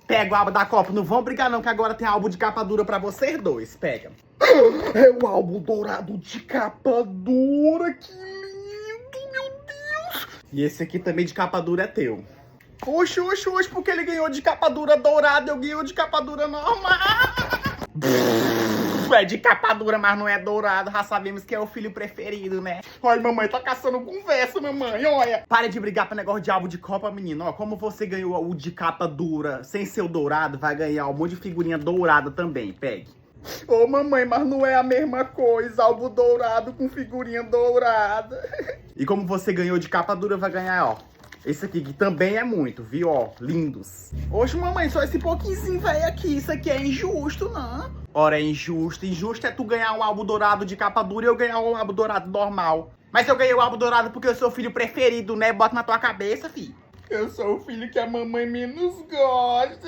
Pega o álbum da Copa. Não vão brigar não, que agora tem álbum de capa dura pra vocês dois. Pega. É o álbum dourado de capa dura. Que lindo, meu Deus. E esse aqui também de capa dura é teu. Oxe, porque ele ganhou de capa dura dourada, eu ganhei de capa dura normal. É de capa dura, mas não é dourado. Já sabemos que é o filho preferido, né? Olha, mamãe, tá caçando conversa, mamãe, olha. Pare de brigar pra negócio de álbum de Copa, menino. Ó, como você ganhou o de capa dura sem ser o dourado, vai ganhar um monte de figurinha dourada também. Pegue. Ô, mamãe, mas não é a mesma coisa. Álbum dourado com figurinha dourada. E como você ganhou de capa dura, vai ganhar, ó. Esse aqui que também é muito, viu? Ó, lindos. Oxe, mamãe, só esse pouquinho, velho, aqui. Isso aqui é injusto, não? Ora, é injusto. Injusto é tu ganhar um álbum dourado de capa dura e eu ganhar um álbum dourado normal. Mas eu ganhei o álbum dourado porque eu sou o filho preferido, né? Bota na tua cabeça, filho. Eu sou o filho que a mamãe menos gosta.